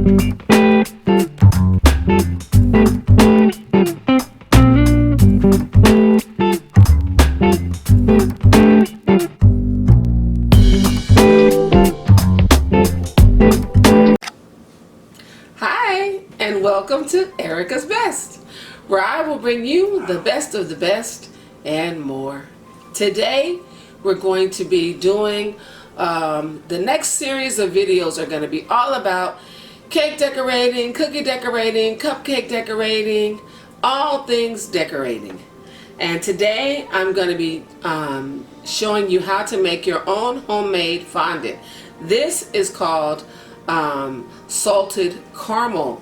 Hi, and welcome to Erika's Best, where I will bring you the best of the best and more. Today, we're going to be doing, the next series of videos are going to be all about cake decorating, cookie decorating, cupcake decorating, all things decorating. And today, I'm going to be showing you how to make your own homemade fondant. This is called salted caramel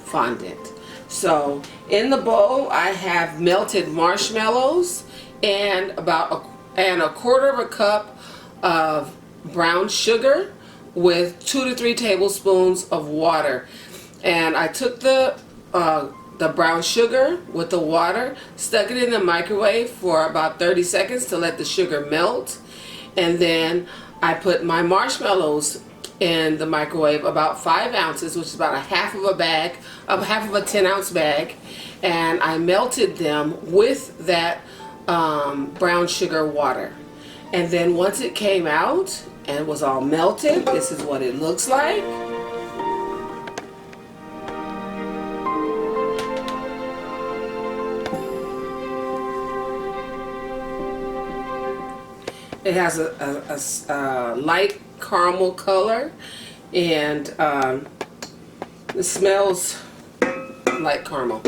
fondant. So in the bowl I have melted marshmallows and a quarter of a cup of brown sugar with 2 to 3 tablespoons of water. And I took the brown sugar with the water, stuck it in the microwave for about 30 seconds to let the sugar melt, and then I put my marshmallows in the microwave, about 5 ounces, which is about half of a 10-ounce bag, and I melted them with that brown sugar water. And then once it came out and was all melted, this is what it looks like. It has a light caramel color, and it smells like caramel.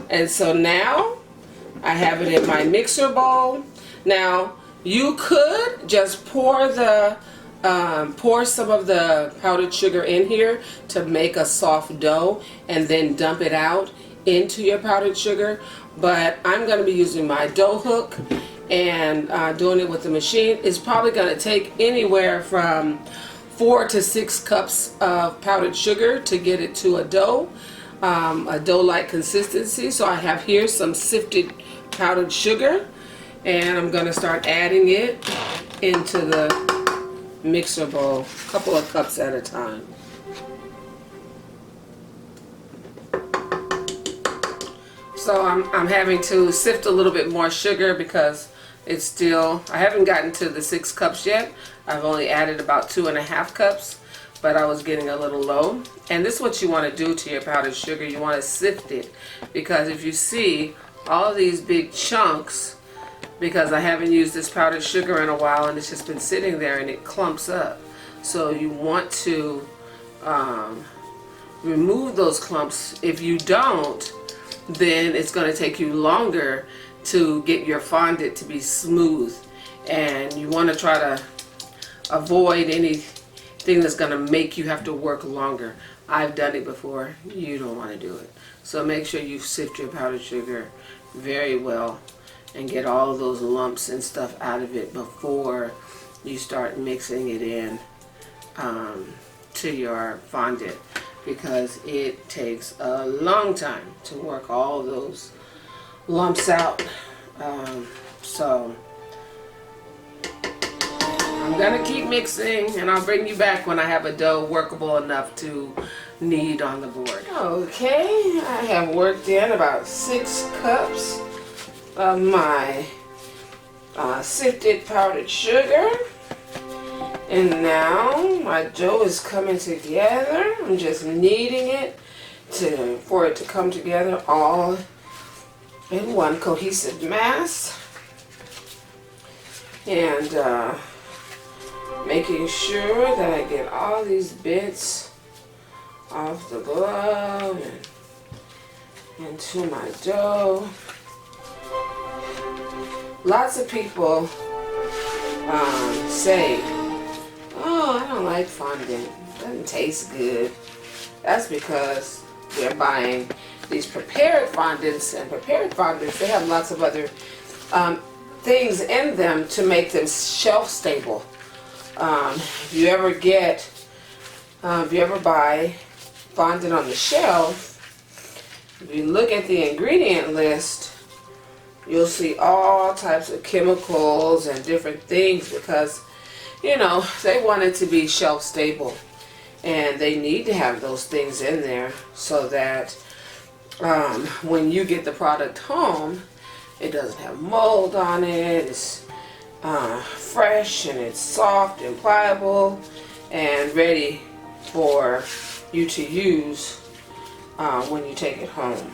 And so now I have it in my mixer bowl. Now you could just pour some of the powdered sugar in here to make a soft dough and then dump it out into your powdered sugar, but I'm going to be using my dough hook and doing it with the machine. Is probably going to take anywhere from 4 to 6 cups of powdered sugar to get it to a dough-like consistency. So I have here some sifted powdered sugar, and I'm going to start adding it into the mixer bowl, a couple of cups at a time. So I'm having to sift a little bit more sugar because it's still, I haven't gotten to the 6 cups yet. I've only added about 2.5 cups, but I was getting a little low. And this is what you want to do to your powdered sugar. You want to sift it, because if you see all these big chunks, because I haven't used this powdered sugar in a while and it's just been sitting there and it clumps up. So you want to remove those clumps. If you don't, then it's going to take you longer to get your fondant to be smooth, and you want to try to avoid anything that's going to make you have to work longer. I've done it before. You don't want to do it. So make sure you sift your powdered sugar very well and get all those lumps and stuff out of it before you start mixing it in to your fondant, because it takes a long time to work all those lumps out. So I'm gonna keep mixing, and I'll bring you back when I have a dough workable enough to knead on the board. Okay, I have worked in about 6 cups of my sifted powdered sugar, and now my dough is coming together. I'm just kneading it for it to come together all in one cohesive mass, and making sure that I get all these bits off the glove and into my dough. Lots of people say, oh, I don't like fondant, it doesn't taste good. That's because they're buying these prepared fondants, and prepared fondants, they have lots of other things in them to make them shelf stable. If you ever buy fondant on the shelf, if you look at the ingredient list, you'll see all types of chemicals and different things, because, you know, they want it to be shelf stable. And they need to have those things in there so that when you get the product home, it doesn't have mold on it. It's fresh and it's soft and pliable and ready for you to use when you take it home.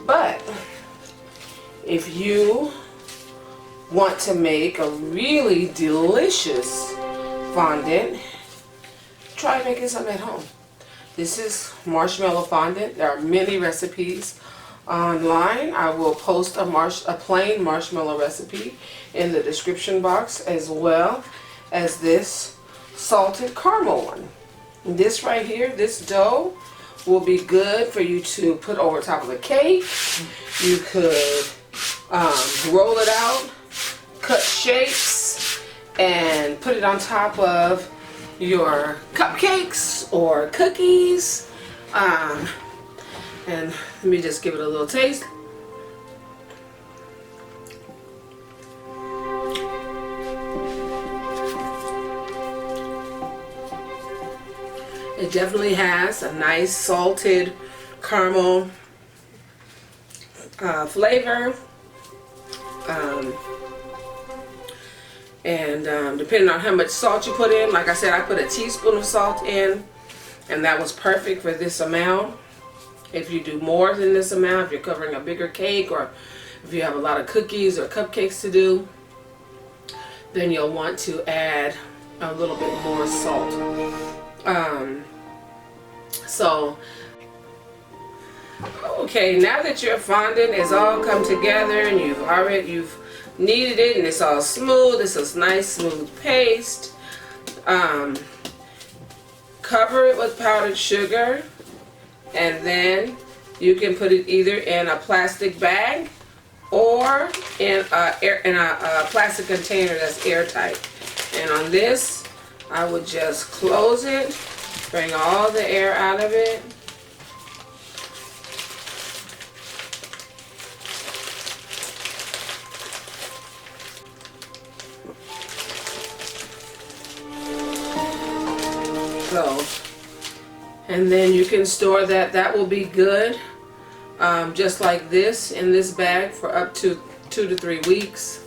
But if you want to make a really delicious fondant, try making some at home. This is marshmallow fondant. There are many recipes online. I will post a plain marshmallow recipe in the description box, as well as this salted caramel one. This right here, this dough, will be good for you to put over top of a cake. You could roll it out, cut shapes, and put it on top of your cupcakes or cookies. And let me just give it a little taste. It definitely has a nice salted caramel flavor. Depending on how much salt you put in, like I said, I put a teaspoon of salt in, and that was perfect for this amount. If you do more than this amount, if you're covering a bigger cake, or if you have a lot of cookies or cupcakes to do, then you'll want to add a little bit more salt. Okay, now that your fondant is all come together and you've kneaded it and it's all smooth, it's a nice smooth paste, cover it with powdered sugar, and then you can put it either in a plastic bag or in a plastic container that's airtight. And on this, I would just close it, bring all the air out of it. So, and then you can store that. That will be good, just like this, in this bag for up to 2 to 3 weeks,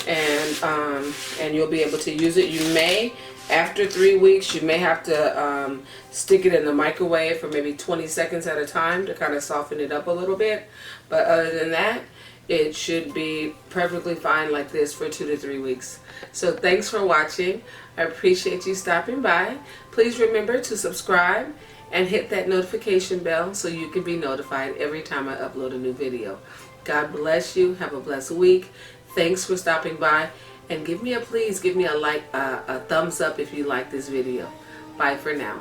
and you'll be able to use it. You may, after 3 weeks, you may have to stick it in the microwave for maybe 20 seconds at a time to kind of soften it up a little bit. But other than that, it should be perfectly fine like this for 2 to 3 weeks. So thanks for watching. I appreciate you stopping by. Please remember to subscribe and hit that notification bell so you can be notified every time I upload a new video. God bless you. Have a blessed week. Thanks for stopping by, and please give me a like, a thumbs up if you like this video. Bye for now.